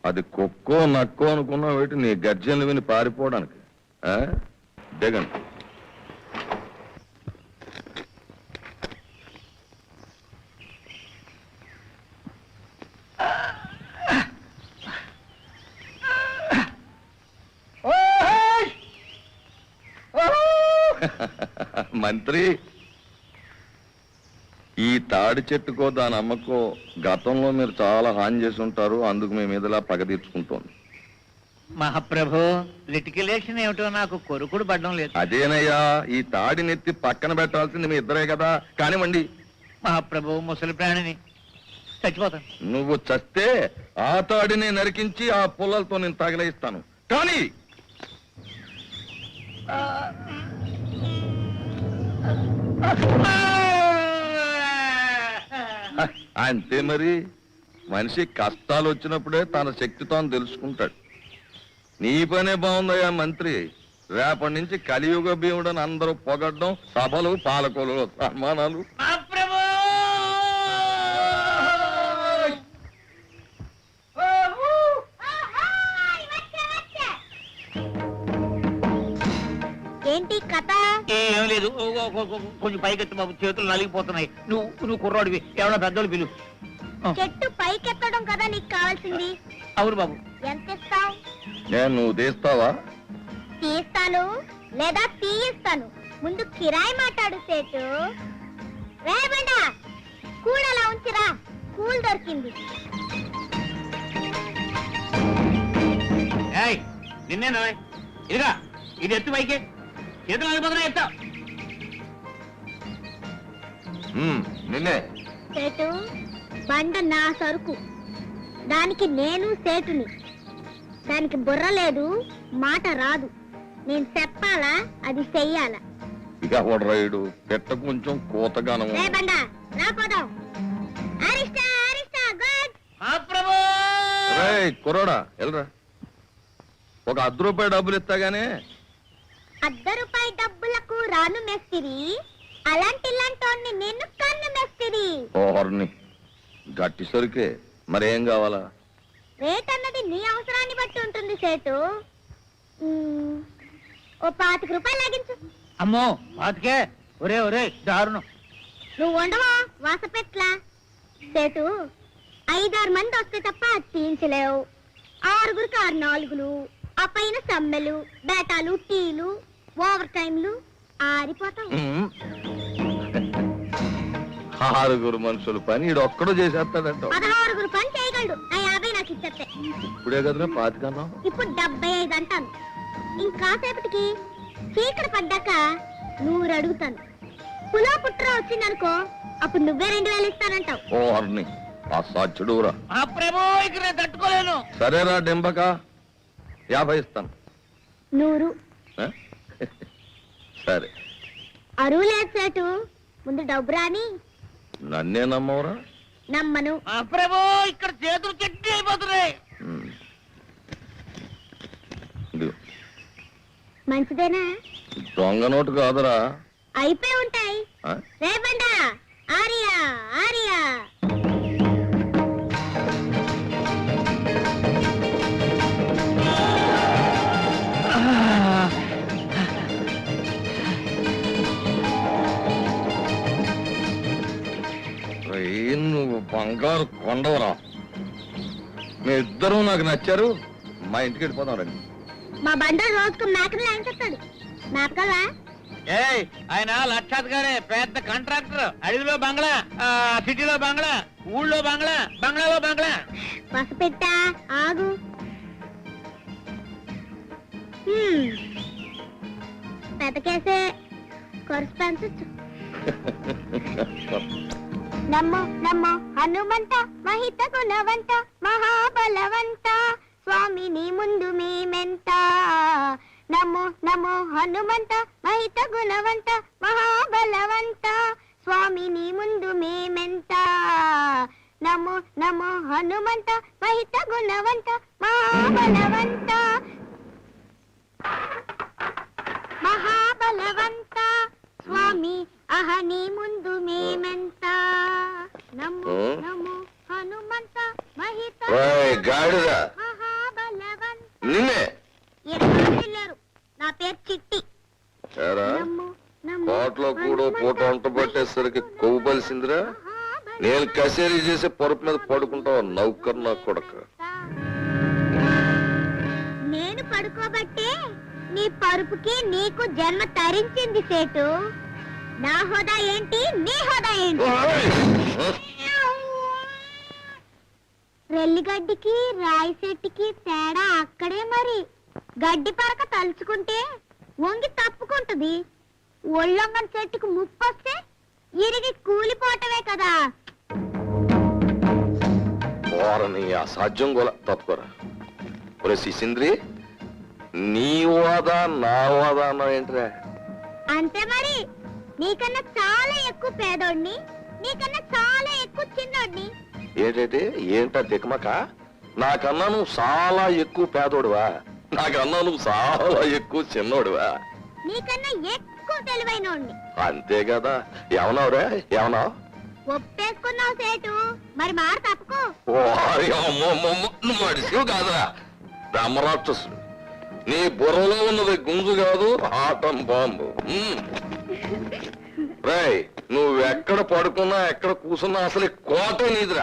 అది కుక్కో నక్కో అనుకున్నావు ఏంటి నీ గర్జనలు విని పారిపోవడానికి? దిగండి. మంత్రి, ఈ తాడి చెట్టుకో దాని అమ్మకో గతంలో మీరు చాలా హాని చేసి ఉంటారు. అందుకు మేము ఇదిలా పగ తీర్చుకుంటోంది. మహాప్రభు, లిటికులేషన్ ఏమిటో నాకు కొరుకుడు పడడం లేదు. అదేనయ్యా, ఈ తాడి నెత్తి పక్కన పెట్టాల్సింది మీ ఇద్దరే కదా. కానివ్వండి. మహాప్రభు, ముసలి ప్రాణిని చచ్చిపోతాను. నువ్వు చస్తే ఆ తాడిని నరికించి ఆ పుల్లలతో నేను తగిలేస్తాను. కానీ అంతే మరి. మనిషి కష్టాలు వచ్చినప్పుడే తన శక్తితో తెలుసుకుంటాడు. నీ పనే బాగుందయ్యా మంత్రి. రేపటి నుంచి కలియుగ భీముడని అందరూ పొగడ్డం, సభలు, పాలకులు సన్మానాలు. ఏంటి కథ? ఏం లేదు, కొంచెం పైకెత్తి బాబు, చేతులు నలిగిపోతున్నాయి. నువ్వు కుర్రాడివి, ఎవరో పెద్దోళ్ళు పిలు. చెట్టు పైకెత్తడం కదా నీకు కావాల్సింది. అవును బాబు. ఎంత ఇస్తావు? నువ్వు తీస్తావా? తీస్తాను లేదా తీయిస్తాను. ముందు కిరాయి మాట్లాడు సేటు. రేబండా కూడలా ఉంచిరా, కూల్ దొరికింది. నిన్నే ఇదిగా, ఇది ఎత్తు పైకి, చేతులు నలిగిపోతున్నాయి. ఎత్తా నిన్నే. సేటు, బండ నా సరుకు. దానికి నేను సేటుని. దానికి బుర్ర లేదు, మాట రాదు. నేను చెప్పాలా, అది చెయ్యాలా. ఇక రైడు పెట్ట కొంచెం కోతగానం. రేబండా రాపోదాం. అరిష్టా అరిష్టా గుడ్. కుర్రోడా ఎల్రా, ఒక ₹10 డబ్బులు ఇస్తాగానే. ₹10 డబ్బులకు రాను మెస్తిరి, అలాంటి ఇలాంటి నిన్ను కన్ను మెస్తిరి. ఓహర్ని గట్టి సరికే. మరేం కావాలా? రేట్ అన్నది నీ అవసరాన్ని బట్టి ఉంటుంది సేటు. ఓ ₹25 లాగించు. అమ్మో, పాతికే? ఒరే ఒరే, దారుణం. నువ్వు ఉండవా వాసపెట్లా? సేటు, 5-6 మంది వస్తే తప్ప తీయించలేవు. 6గురికి 6 నాలుగులు, ఆ పైన సమ్మెలు, బేటాలు, టీలు, ఓవర్ టైంలు. ఆరిపోతావు. 6 మనుషుల పని ఈడు ఒక్కడో చేసేస్తాడంట. 16 పని చేయగలడు. నా 50 నాకు ఇచ్చేస్తే. ఇప్పుడే కదరా 25 ఇప్పుడు 75 అంటాను. ఇంకాసేపటికి చీకటి పడ్డాక 100 అడుగుతాను. పులా పుట్ర వచ్చిందనుకో, అప్పుడు నువ్వే 2000 ఇస్తానంటావు. ఓహర్ని ఆ సాచుడురా. ఇక్కడ తట్టుకోలేను. సరేరా డెంబక, 50 ఇస్తాను. 100. సరే. అరువు లేదు సేటు, ముందు డబ్బు రాని. నన్నే నమ్మవురా? నమ్మను. ఇక్కడ చేతులు చెట్టి అయిపోతున్నాయి. మంచిదేనా? దొంగ నోటు కాదురా. అయిపోయి ఉంటాయి. రేబండా ఆరియా ఆరియా. నువ్వు బంగారు కొండవరా. మీ ఇద్దరు నాకు నచ్చారు. మా ఇంటికి వెళ్ళిపోతాం రండి. మా బండ రోజుకు మేకలు ఆయన చెప్తాడు. మేపగలవా? ఆయన లక్షాధికారే, పెద్ద కాంట్రాక్టర్. అడవిలో బంగ్లా, సిటీలో బంగ్లా, ఊళ్ళో బంగ్లా, బంగ్లాలో బంగ్లా. బస పెట్టా ఆగు. పెద్దకేసే ఖర్చు పెంచచ్చు. నమ్మో నమ్మో హనుమంత, మహిత గుణవంత, మహాబలవంత, స్వామి నీ ముందు మేమెంత. నమో నమో హనుమంత, మహిత గుణవంత, మహాబలవంత, స్వామి నీ ముందు మేమెంత. నమో నమో హనుమంత, మహిత గుణవంత, మహాబలవంత, మహాబలవంత, స్వామి అహ నీ ముందు మేమెంత. నమో నమో హనుమంత మహిత గాడిద మహాబలవంత. నిన్నే ఎక్కడ వెళ్ళారు? నా పేరు చిట్టి. ఏరా, నమో నమో కోట్లో కూడా పూట వంట పట్టేసరికి కొవ్వు పలిసిందిరా. మహాబలవంత. నేను కచేరీ చేసి పరుపు మీద పడుకుంటావు నౌకర్ నా కొడక. నేను పడుకోబట్టే నీ పరుపుకి నీకు జన్మ తరించింది సేటు. నా హోదా ఏంటి, నీ హోదా ఏంటి? రెల్లిగడ్డికి రాయి చెట్టుకి తేడా అక్కడే మరి. గడ్డి పరక తలుచుకుంటే వంగి తప్పుకుంటది. ఒళ్ళొంగని చెట్టుకు ముప్పొస్తే ఇరిగి కూలిపోవటమే కదా. ఓరని అసాధ్యం గోల తప్పుకోరా. ఒరే శిశింద్రి, నీ హోదా నా హోదా అన్నావు ఏంట్రా? అంతే మరి. నీకన్నా చాలా ఎక్కువ పేదోడిని, నీకన్నా చాలా ఎక్కువ చిన్నోడిని. ఏంటంటే ఏంటా దిక్మక? నాకన్నా నువ్వు చాలా ఎక్కువ పేదోడువా? నాకన్నా నువ్వు చాలా ఎక్కువ చిన్నోడువా? నీకన్నా ఎక్కువ తెలివైనోడిని. అంతే కదా. ఏమన్నావురా? ఏమన్నావు? ఒప్పేసుకున్నావు సేటు, మరి మాట తప్పుకో. నువ్వు మడిసివు కాదురా బ్రహ్మరాక్షసుడు. నీ బుర్రలో ఉన్నది గుంజు కాదు, ఆటం బాంబు. రేయ్, నువ్వెక్కడ పడుకున్నా ఎక్కడ కూర్చున్నా అసలు కోట నీదిరా.